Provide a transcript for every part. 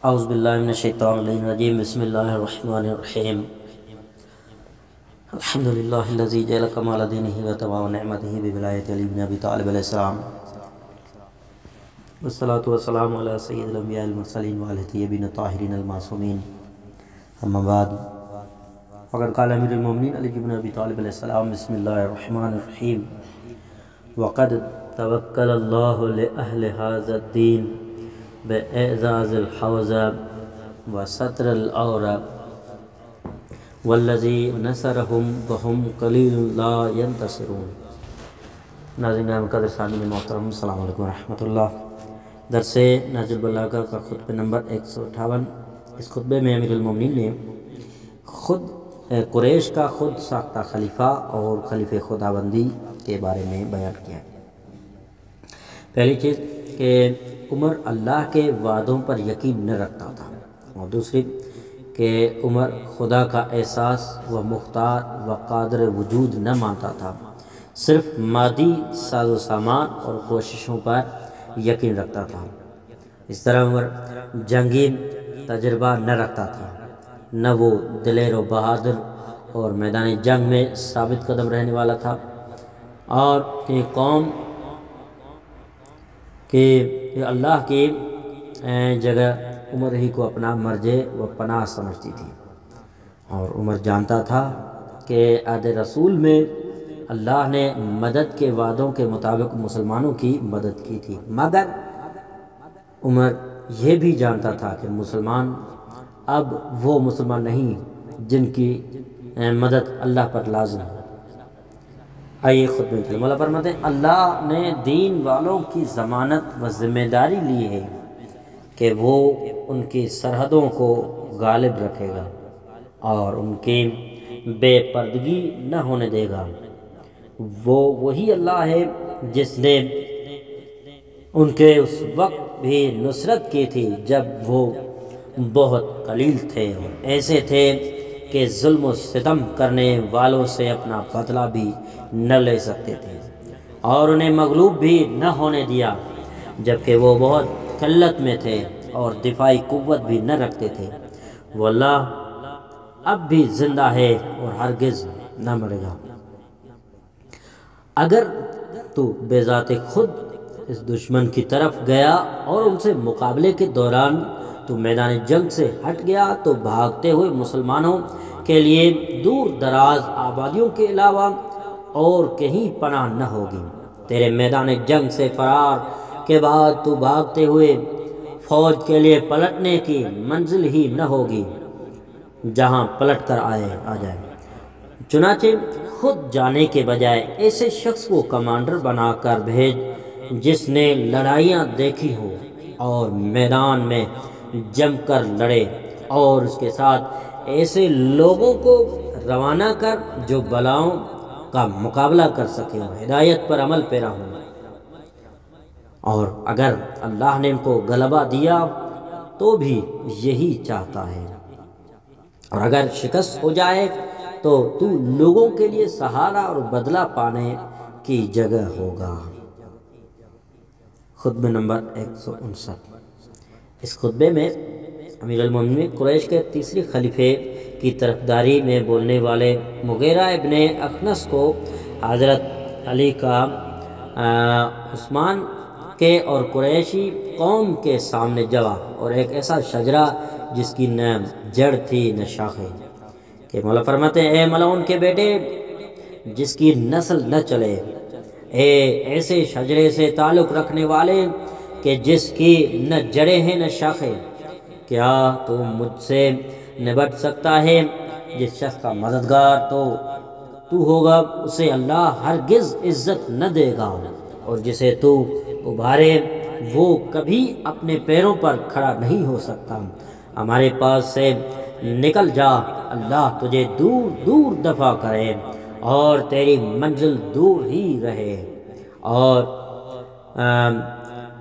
اعوذ باللہ من الشیطان الرجیم بسم اللہ الرحمن الرحیم الحمدللہ الذی جعل کمال دینہ و تمام نعمتہ بولایت علی بن ابی طالب علیہ السلام والصلاة والسلام علی سید الانبیاء المرسلین وآلہ الطیبین الطاہرین المعصومین اما بعد فقد قال امیر المومنین علی بن ابی طالب علیہ السلام بسم اللہ الرحمن الرحیم وقد توکل اللہ لأہل ھذا الدین بإعزاز الحوزہ وستر العورہ والذی نصرہم وہم قلیل لا ینتصرون۔ ناظرین قدر سامعین محترم السلام علیکم ورحمۃ اللہ۔ درس نہج البلاغہ کا خطبہ نمبر 158۔ اس خطبے میں امیر المومنین نے خود قریش کا خود ساختہ خلیفہ اور خلیفہ خداوندی کے بارے میں بیان کیا ہے۔ پہلی چیز کہ عمر اللہ کے وعدوں پر یقین نہ رکھتا تھا، اور دوسری کہ عمر خدا کا احساس و مختار و قادر وجود نہ مانتا تھا، صرف مادی ساز و سامان اور کوششوں پر یقین رکھتا تھا۔ اس طرح عمر جنگی تجربہ نہ رکھتا تھا، نہ وہ دلیر و بہادر اور میدان جنگ میں ثابت قدم رہنے والا تھا، اور کہ قوم کہ اللہ کی جگہ عمر ہی کو اپنا مرجع و پناہ سمجھتی تھی، اور عمر جانتا تھا کہ عہد رسول میں اللہ نے مدد کے وعدوں کے مطابق مسلمانوں کی مدد کی تھی، مگر عمر یہ بھی جانتا تھا کہ مسلمان اب وہ مسلمان نہیں جن کی مدد اللہ پر لازم ہے۔ آئیے خود میں مولا فرماتے ہیں اللہ نے دین والوں کی ضمانت و ذمہ داری لی ہے کہ وہ ان کی سرحدوں کو غالب رکھے گا اور ان کی بے پردگی نہ ہونے دے گا۔ وہ وہی اللہ ہے جس نے ان کے اس وقت بھی نصرت کی تھی جب وہ بہت قلیل تھے اور ایسے تھے کہ ظلم و ستم کرنے والوں سے اپنا بدلہ بھی نہ لے سکتے تھے، اور انہیں مغلوب بھی نہ ہونے دیا جبکہ وہ بہت قلت میں تھے اور دفاعی قوت بھی نہ رکھتے تھے۔ وہ اللہ اب بھی زندہ ہے اور ہرگز نہ مرے گا۔ اگر تو بے ذات خود اس دشمن کی طرف گیا اور ان سے مقابلے کے دوران تو میدان جنگ سے ہٹ گیا تو بھاگتے ہوئے مسلمانوں کے لیے دور دراز آبادیوں کے علاوہ اور کہیں پناہ نہ ہوگی۔ تیرے میدان جنگ سے فرار کے بعد تو بھاگتے ہوئے فوج کے لیے پلٹنے کی منزل ہی نہ ہوگی جہاں پلٹ کر آ جائے۔ چنانچہ خود جانے کے بجائے ایسے شخص کو کمانڈر بنا کر بھیج جس نے لڑائیاں دیکھی ہو اور میدان میں جم کر لڑے، اور اس کے ساتھ ایسے لوگوں کو روانہ کر جو بلاؤں کا مقابلہ کر سکے اور ہدایت پر عمل پیرا ہوں، اور اگر اللہ نے ان کو غلبہ دیا تو بھی یہی چاہتا ہے، اور اگر شکست ہو جائے تو لوگوں کے لیے سہارا اور بدلہ پانے کی جگہ ہوگا۔ خطبہ نمبر 159۔ اس خطبے میں امیر المومنین قریش کے تیسری خلیفے کی طرفداری میں بولنے والے مغیرہ ابن اخنس کو حضرت علی کا عثمان کے اور قریشی قوم کے سامنے جواب اور ایک ایسا شجرہ جس کی نہ جڑ تھی نہ شاخیں، کہ مولا فرماتے ہیں اے ملعون کے بیٹے جس کی نسل نہ چلے، اے ایسے شجرے سے تعلق رکھنے والے کہ جس کی نہ جڑیں ہیں نہ شاخیں، کیا تو مجھ سے نبٹ سکتا ہے؟ جس شخص کا مددگار تو ہوگا اسے اللہ ہرگز عزت نہ دے گا، اور جسے تو ابھارے وہ کبھی اپنے پیروں پر کھڑا نہیں ہو سکتا۔ ہمارے پاس سے نکل جا، اللہ تجھے دور دور دفع کرے اور تیری منزل دور ہی رہے، اور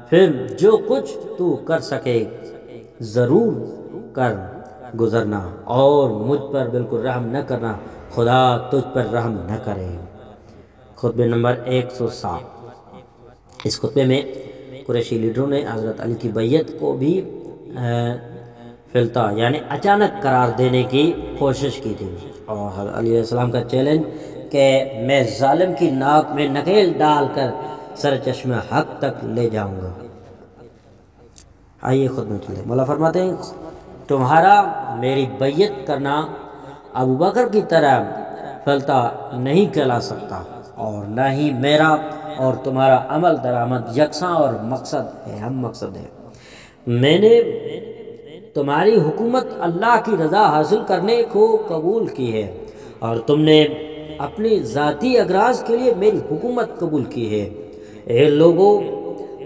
پھر جو کچھ تو کر سکے ضرور کر گزرنا، اور مجھ پر بالکل رحم نہ کرنا، خدا تجھ پر رحم نہ کرے۔ خطبہ نمبر 160۔ اس خطبے میں قریشی لیڈروں نے حضرت علی کی بیعت کو بھی فلتا یعنی اچانک قرار دینے کی کوشش کی تھی، اور حضرت علی علیہ السلام کا چیلنج کہ میں ظالم کی ناک میں نکیل ڈال کر سر چشمہ حق تک لے جاؤں گا۔ آئیے خود میں چلے، مولا فرماتے ہیں تمہارا میری بیعت کرنا ابو بکر کی طرح فلتا نہیں کہلا سکتا، اور نہ ہی میرا اور تمہارا عمل درآمد یکساں اور مقصد ہے، ہم مقصد ہے۔ میں نے تمہاری حکومت اللہ کی رضا حاصل کرنے کو قبول کی ہے، اور تم نے اپنی ذاتی اغراض کے لیے میری حکومت قبول کی ہے۔ اے لوگوں،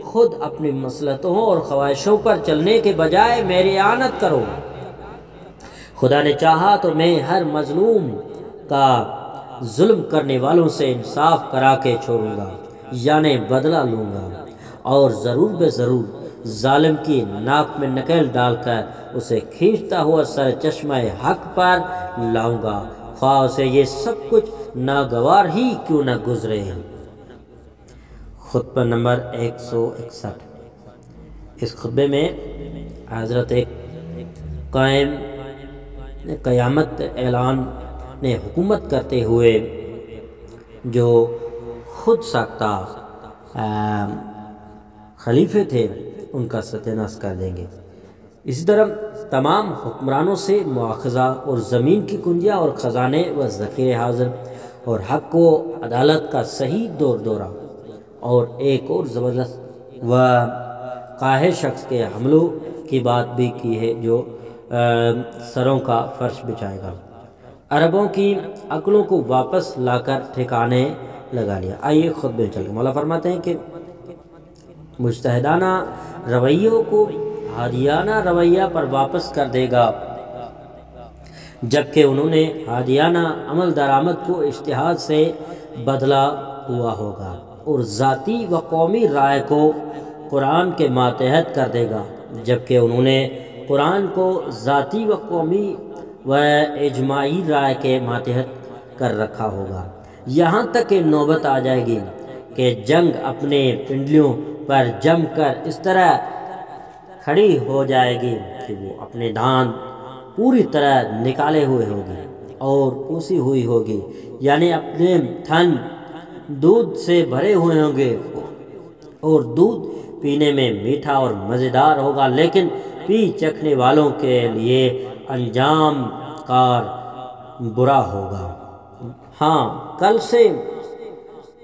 خود اپنی مصلحتوں اور خواہشوں پر چلنے کے بجائے میری اعانت کرو۔ خدا نے چاہا تو میں ہر مظلوم کا ظلم کرنے والوں سے انصاف کرا کے چھوڑوں گا، یعنی بدلہ لوں گا، اور ضرور بے ضرور ظالم کی ناک میں نکیل ڈال کر اسے کھینچتا ہوا سر چشمہ حق پر لاؤں گا، خواہ اسے یہ سب کچھ ناگوار ہی کیوں نہ گزرے۔ خطبہ نمبر 161۔ اس خطبے میں حضرت ایک قیامت اعلان نے حکومت کرتے ہوئے جو خود ساختہ خلیفے تھے ان کا ستیہ ناش کر دیں گے۔ اسی طرح تمام حکمرانوں سے مواخذہ، اور زمین کی کنجیاں اور خزانے و ذخیرے حاضر، اور حق و عدالت کا صحیح دورہ، اور ایک اور زبردست و قاہر شخص کے حملوں کی بات بھی کی ہے جو سروں کا فرش بچھائے گا۔ عربوں کی عقلوں کو واپس لا کر ٹھکانے لگا لیا۔ آئیے خود میں چلیں، مولا فرماتے ہیں کہ مجتہدانہ رویوں کو ہادیانہ رویہ پر واپس کر دے گا، جبکہ انہوں نے ہادیانہ عمل درآمد کو اجتہاد سے بدلا ہوا ہوگا، اور ذاتی و قومی رائے کو قرآن کے ماتحت کر دے گا، جبکہ انہوں نے قرآن کو ذاتی و قومی و اجماعی رائے کے ماتحت کر رکھا ہوگا، یہاں تک کہ نوبت آ جائے گی کہ جنگ اپنے پنڈلیوں پر جم کر اس طرح کھڑی ہو جائے گی کہ وہ اپنے دانت پوری طرح نکالے ہوئے ہوگی اور پوسی ہوئی ہوگی، یعنی اپنے تھن دودھ سے بھرے ہوئے ہوں گے، اور دودھ پینے میں میٹھا اور مزیدار ہوگا، لیکن پی چکھنے والوں کے لیے انجام کار برا ہوگا۔ ہاں، کل سے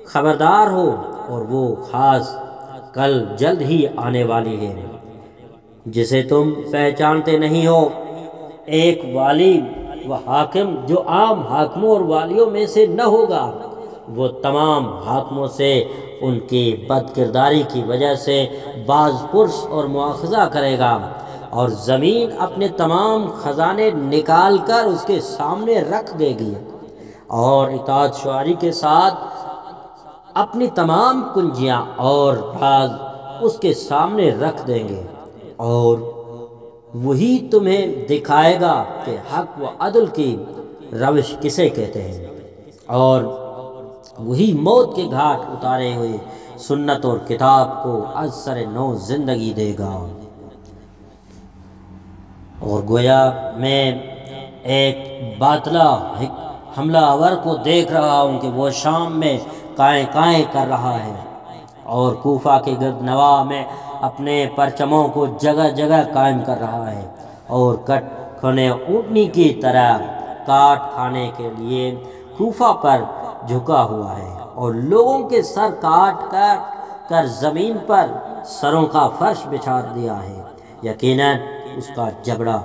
خبردار ہو، اور وہ خاص کل جلد ہی آنے والی ہے جسے تم پہچانتے نہیں ہو۔ ایک والی و حاکم جو عام حاکموں اور والیوں میں سے نہ ہوگا، وہ تمام حاکموں سے ان کی بد کرداری کی وجہ سے باز پرس اور مواخذہ کرے گا، اور زمین اپنے تمام خزانے نکال کر اس کے سامنے رکھ دے گی، اور اطاعت شعاری کے ساتھ اپنی تمام کنجیاں اور راز اس کے سامنے رکھ دیں گے، اور وہی تمہیں دکھائے گا کہ حق و عدل کی روش کسے کہتے ہیں، اور وہی موت کے گھاٹ اتارے ہوئے سنت اور کتاب کو از سر نو زندگی دے گا۔ اور گویا میں ایک باطلا حملہ آور کو دیکھ رہا ہوں کہ وہ شام میں کائیں کائیں کر رہا ہے، اور کوفہ کے گرد نواح میں اپنے پرچموں کو جگہ جگہ قائم کر رہا ہے، اور کٹ کھنے اونٹنی کی طرح کاٹ کھانے کے لیے کوفہ پر جھکا ہوا ہے، اور لوگوں کے سر کاٹ کر زمین پر سروں کا فرش بچھا دیا ہے۔ یقیناً اس کا جبڑا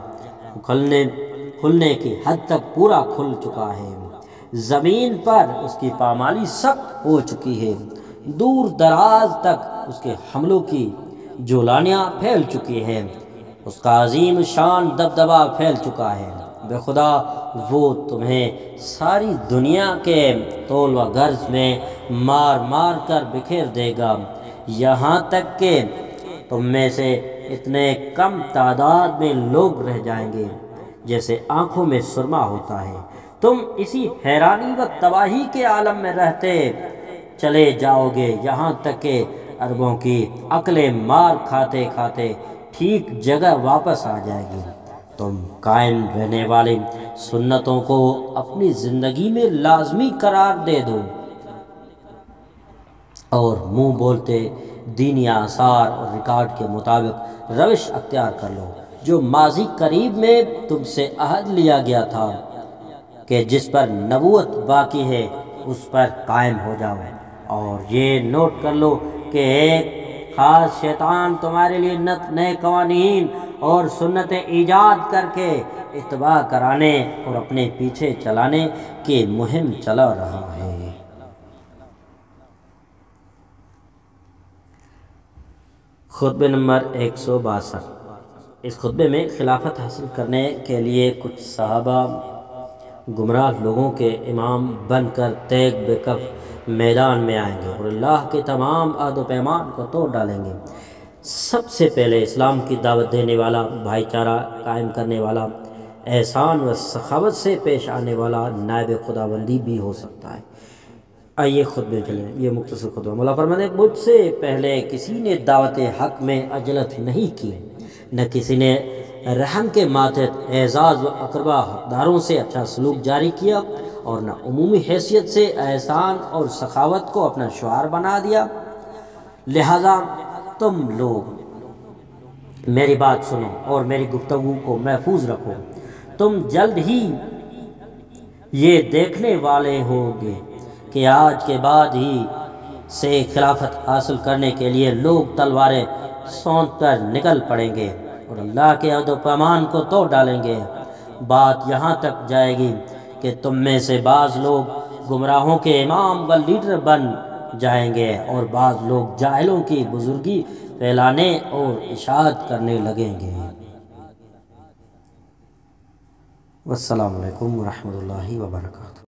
کھلنے کی حد تک پورا کھل چکا ہے، زمین پر اس کی پامالی سخت ہو چکی ہے، دور دراز تک اس کے حملوں کی جولانیاں پھیل چکی ہیں، اس کا عظیم شان دبدبہ پھیل چکا ہے۔ بے خدا وہ تمہیں ساری دنیا کے طول و غرض میں مار مار کر بکھیر دے گا، یہاں تک کہ تم میں سے اتنے کم تعداد میں لوگ رہ جائیں گے جیسے آنکھوں میں سرما ہوتا ہے۔ تم اسی حیرانی و تباہی کے عالم میں رہتے چلے جاؤ گے، یہاں تک کہ عربوں کی عقلیں مار کھاتے کھاتے ٹھیک جگہ واپس آ جائے گی۔ تم قائم رہنے والے سنتوں کو اپنی زندگی میں لازمی قرار دے دو اور منہ بولتے دینی آثار اور ریکارڈ کے مطابق روش اختیار کر لو جو ماضی قریب میں تم سے عہد لیا گیا تھا کہ جس پر نبوت باقی ہے اس پر قائم ہو جاؤ، اور یہ نوٹ کر لو کہ ایک خاص شیطان تمہارے لیے نئے قوانین اور سنتیں ایجاد کر کے اتباع کرانے اور اپنے پیچھے چلانے کی مہم چلا رہا ہے۔ خطبہ نمبر 162۔ اس خطبے میں خلافت حاصل کرنے کے لیے کچھ صحابہ گمراہ لوگوں کے امام بن کر تیغ بے کف میدان میں آئیں گے اور اللہ کے تمام عہد و پیمان کو توڑ ڈالیں گے۔ سب سے پہلے اسلام کی دعوت دینے والا، بھائی چارہ قائم کرنے والا، احسان و سخاوت سے پیش آنے والا نائب خداوندی بھی ہو سکتا ہے۔ آئیے خطبے چلیں، یہ مختصر خطبہ۔ مولا فرماتے ہیں مجھ سے پہلے کسی نے دعوت حق میں عجلت نہیں کی، نہ کسی نے رحم کے ماتحت اعزاز و اقربا حقداروں سے اچھا سلوک جاری کیا، اور نہ عمومی حیثیت سے احسان اور سخاوت کو اپنا شعار بنا دیا۔ لہذا تم لوگ میری بات سنو اور میری گفتگو کو محفوظ رکھو۔ تم جلد ہی یہ دیکھنے والے ہوگے کہ آج کے بعد ہی سے خلافت حاصل کرنے کے لیے لوگ تلواریں سونت کر نکل پڑیں گے اور اللہ کے عہد و پیمان کو توڑ ڈالیں گے۔ بات یہاں تک جائے گی کہ تم میں سے بعض لوگ گمراہوں کے امام و لیڈر بن جائیں گے اور بعض لوگ جاہلوں کی بزرگی پھیلانے اور اشاعت کرنے لگیں گے۔ والسلام علیکم ورحمۃ اللہ وبرکاتہ۔